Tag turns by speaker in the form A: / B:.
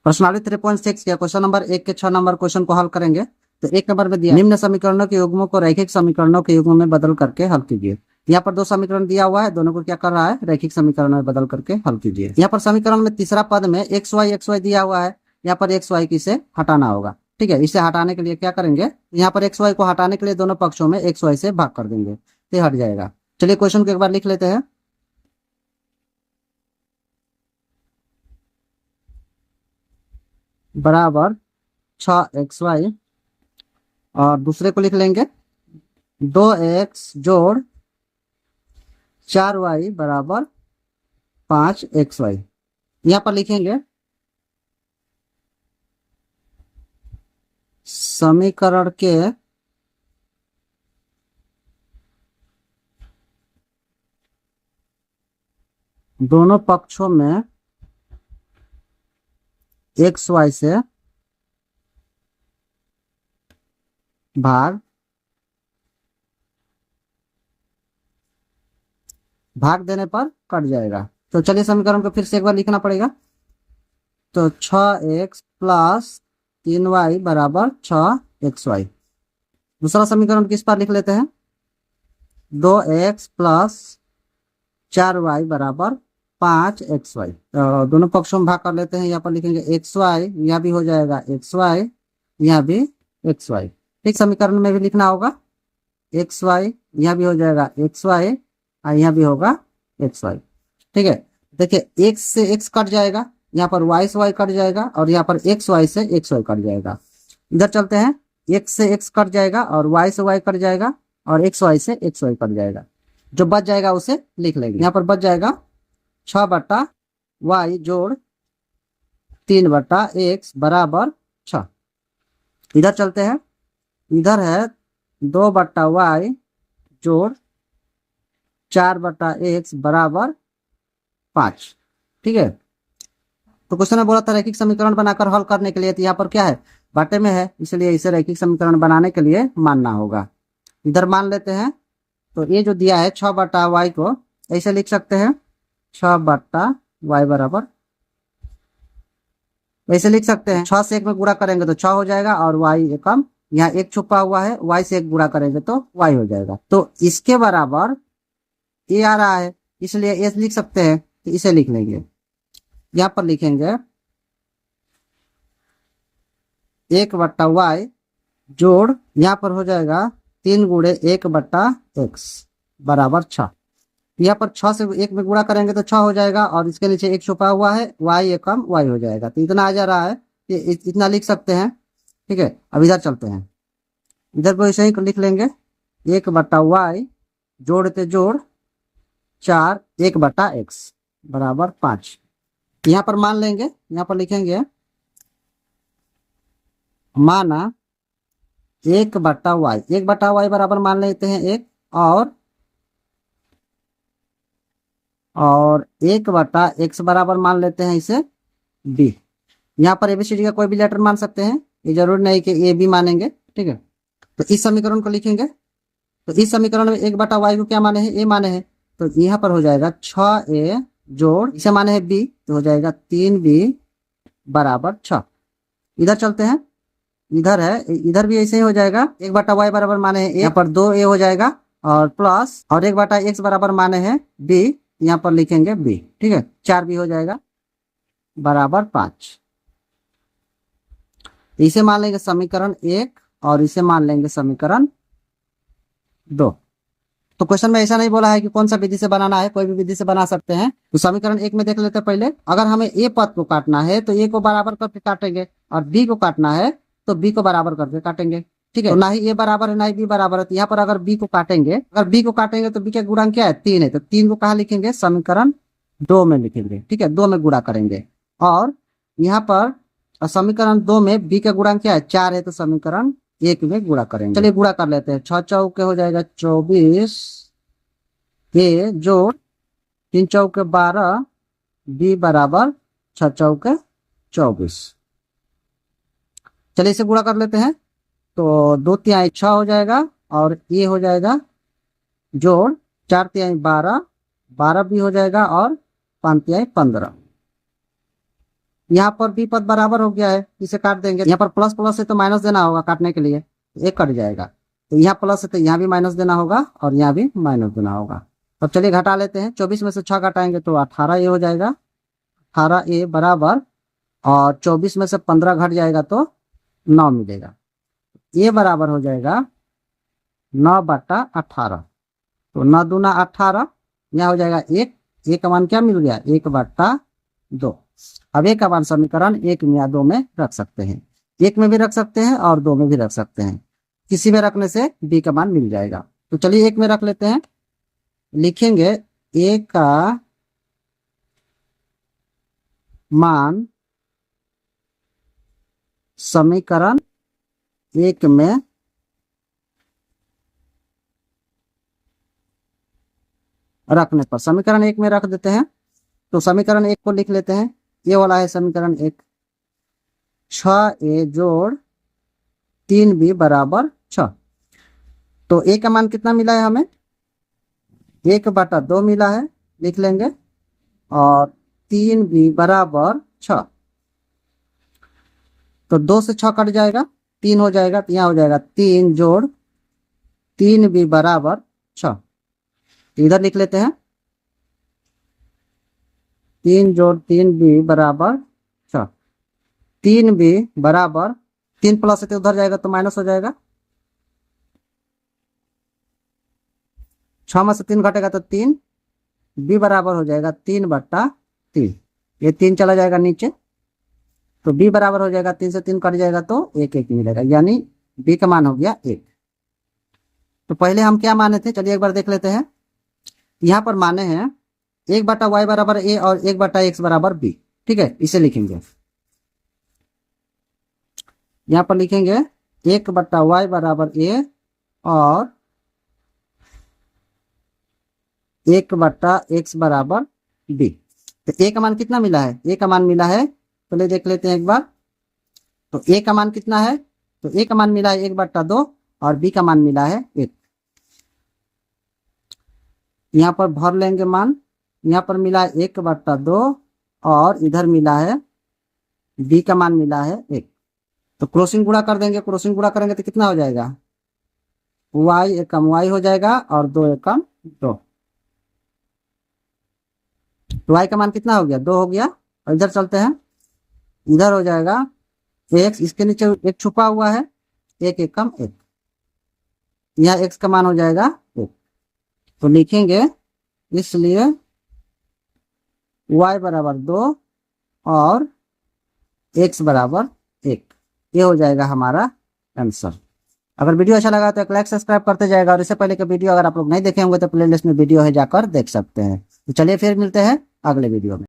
A: प्रश्नावली 3.6 के question number 1 के 6 नंबर क्वेश्चन को हल करेंगे। तो 1 नंबर में दिया निम्न समीकरणों के युग्मों को रैखिक समीकरणों के युग्म में बदल करके हल कीजिए। यहाँ पर 2 समीकरण दिया हुआ है, दोनों को क्या कर रहा है, रैखिक समीकरण में बदल करके हल कीजिए। यहाँ पर समीकरण में तीसरा पद में xy दिया हुआ है, यहाँ पर xy की से हटाना होगा। ठीक है, इसे हटाने के लिए क्या करेंगे, यहाँ पर xy को हटाने के लिए दोनों पक्षों में xy से भाग कर देंगे, तो हट जाएगा। चलिए क्वेश्चन को एक बार लिख लेते हैं। बराबर 6xy और दूसरे को लिख लेंगे 2x जोड़ 4y बराबर 5xy। यहाँ पर लिखेंगे समीकरण के दोनों पक्षों में xy से भाग देने पर कट जाएगा। तो चलिए समीकरण को फिर से एक बार लिखना पड़ेगा। तो 6x प्लस 3y बराबर 6xy। दूसरा समीकरण किस पर लिख लेते हैं, 2x प्लस 4y बराबर 5xy। तो दोनों पक्षों में भाग कर लेते हैं। यहाँ पर लिखेंगे xy, यह भी हो जाएगा xy, यह भी xy। ठीक, समीकरण में भी लिखना होगा xy, यह भी हो जाएगा xy और यह भी होगा xy। ठीक है, देखिए x से x कट जाएगा, यहाँ पर y से y कट जाएगा और यहाँ पर xy से xy कट जाएगा। इधर चलते हैं, x से x कट जाएगा और y से y कट जाएगा और xy से xy कट जाएगा। जो बच जाएगा उसे लिख लेंगे। यहाँ पर बच जाएगा 6/y जोड़ 3/x बराबर 6। इधर चलते हैं, इधर है 2/y जोड़ 4/x बराबर 5। ठीक है, तो क्वेश्चन में बोला था रैखिक समीकरण बनाकर हल करने के लिए, तो यहाँ पर क्या है, बाटे में है, इसलिए इसे रैखिक समीकरण बनाने के लिए मानना होगा। इधर मान लेते हैं, तो ये जो दिया है 6/y को ऐसे लिख सकते हैं, 6/y बराबर ऐसे लिख सकते हैं। 6 से 1 में गुणा करेंगे तो 6 हो जाएगा और y एकम, यहाँ 1 छुपा हुआ है, y से 1 गुणा करेंगे तो y हो जाएगा। तो इसके बराबर ये आ रहा है, इसलिए ये लिख सकते हैं, तो इसे लिख लेंगे। यहाँ पर लिखेंगे 1/y जोड़, यहाँ पर हो जाएगा 3 गुणे 1/x बराबर 6। यहाँ पर 6 से 1 में गुणा करेंगे तो 6 हो जाएगा और इसके नीचे 1 छुपा हुआ है, y एकम y हो जाएगा। तो इतना आ जा रहा है, ये इतना लिख सकते हैं। ठीक है, अब इधर चलते हैं, इधर को ऐसे ही लिख लेंगे 1/y जोड़ते जोड़ 4 1/x बराबर 5। यहाँ पर मान लेंगे, यहाँ पर लिखेंगे माना 1/y, 1/y बराबर मान लेते हैं 1 और 1/x बराबर मान लेते हैं इसे b। यहाँ पर एबीसीडी का कोई भी लेटर मान सकते हैं, ये जरूर नहीं कि ए बी मानेंगे। ठीक है, तो इस समीकरण को लिखेंगे। तो इस समीकरण में 1/y को क्या माने हैं, ए माने हैं, तो यहाँ पर हो जाएगा 6a जोड़, इसे माने हैं b, तो हो जाएगा 3b बराबर 6। इधर चलते हैं, इधर है, इधर भी ऐसे ही हो जाएगा, 1/y बराबर माने हैं a, यहाँ पर 2a हो जाएगा और प्लस और 1/x बराबर माने हैं b, यहाँ पर लिखेंगे b। ठीक है, 4b हो जाएगा बराबर 5। इसे मान लेंगे समीकरण 1 और इसे मान लेंगे समीकरण 2। तो क्वेश्चन में ऐसा नहीं बोला है कि कौन सा विधि से बनाना है, कोई भी विधि से बना सकते हैं। तो समीकरण 1 में देख लेते हैं पहले, अगर हमें ए पद को काटना है तो ए को बराबर करके काटेंगे और बी को काटना है तो बी को बराबर करके काटेंगे। ठीक है, तो ना ही ए बराबर है ना ही बी बराबर है, तो यहाँ पर अगर बी को काटेंगे, अगर बी को काटेंगे तो बी का गुणांक क्या है, 3 है, तो 3 को कहाँ लिखेंगे, समीकरण 2 में लिखेंगे। ठीक है, 2 में गुणा करेंगे और यहाँ पर समीकरण 2 में बी का गुणांक क्या है, 4 है, तो समीकरण 1 में गुणा करेंगे। चलिए गुणा कर लेते हैं, 6 चौके हो जाएगा 24 ए जोड़ 3 चौके 12 बी बराबर 6 चौके 24। चलिए इसे गुणा कर लेते हैं, तो 2 तिहाई 6 हो जाएगा और ये हो जाएगा जोड़ 4 तिहाई 12 भी हो जाएगा और 5 तिहाई 15। यहाँ पर बी पद बराबर हो गया है, इसे काट देंगे। यहाँ पर प्लस प्लस है तो माइनस देना होगा काटने के लिए, एक कट जाएगा। तो यहाँ प्लस है तो यहाँ भी माइनस देना होगा और यहाँ भी माइनस देना होगा। अब चलिए घटा लेते हैं, 24 में से 6 घटाएंगे तो 18 ये हो जाएगा। 18 ए बराबर, और 24 में से 15 घट जाएगा तो 9 मिलेगा। ये बराबर हो जाएगा 9/18। तो 9 दूना 18, यहाँ हो जाएगा 1। एक का मान क्या मिल गया, 1/2। अब एक का मान समीकरण 1 में या 2 में रख सकते हैं। 1 में भी रख सकते हैं और 2 में भी रख सकते हैं। किसी में रखने से बी का मान मिल जाएगा। तो चलिए 1 में रख लेते हैं। लिखेंगे ए का मान समीकरण 1 में रखने पर, समीकरण 1 में रख देते हैं। तो समीकरण 1 को लिख लेते हैं। ये वाला है समीकरण 1। 6a जोड़ 3b बराबर 6। तो a का मान कितना मिला है हमें, 1/2 मिला है, लिख लेंगे। और 3b बराबर 6। तो 2 से 6 कट जाएगा, 3 हो जाएगा। तो यहाँ हो जाएगा 3 जोड़ 3b बराबर 6। इधर लिख लेते हैं 3 जोड़ 3b बराबर 6। 3b बराबर, 3 प्लस है तो उधर जाएगा तो माइनस हो जाएगा। 6 में से 3 घटेगा तो 3, b बराबर हो जाएगा 3/3। ये 3 चला जाएगा नीचे, तो b बराबर हो जाएगा 3 से 3 कट जाएगा तो 1 मिलेगा, यानी b का मान हो गया 1। तो पहले हम क्या माने थे, चलिए एक बार देख लेते हैं। यहाँ पर माने हैं 1/y बराबर a और 1/x बराबर b। ठीक है, इसे लिखेंगे। यहाँ पर लिखेंगे 1/y बराबर a और 1/x बराबर b। तो a का मान कितना मिला है, a का मान मिला है, पहले देख लेते हैं एक बार। तो a का मान कितना है, तो a का मान मिला है 1/2 और b का मान मिला है 1। यहाँ पर भर लेंगे मान। यहाँ पर मिला है 1/2 और इधर मिला है b का मान मिला है 1। तो क्रॉसिंग गुणा कर देंगे। क्रॉसिंग गुणा करेंगे तो कितना हो जाएगा, y एकम y हो जाएगा और 2 एकम 2। तो y का मान कितना हो गया, 2 हो गया। और इधर चलते हैं, इधर हो जाएगा x, इसके नीचे एक छुपा हुआ है, 1 एकम 1। यहाँ x का मान हो जाएगा 1। तो लिखेंगे इसलिए y बराबर 2 और x बराबर 1। ये हो जाएगा हमारा आंसर। अगर वीडियो अच्छा लगा तो एक लाइक सब्सक्राइब करते जाएगा। और इससे पहले के वीडियो अगर आप लोग नहीं देखे होंगे तो प्लेलिस्ट में वीडियो है, जाकर देख सकते हैं। तो चलिए फिर मिलते हैं अगले वीडियो में।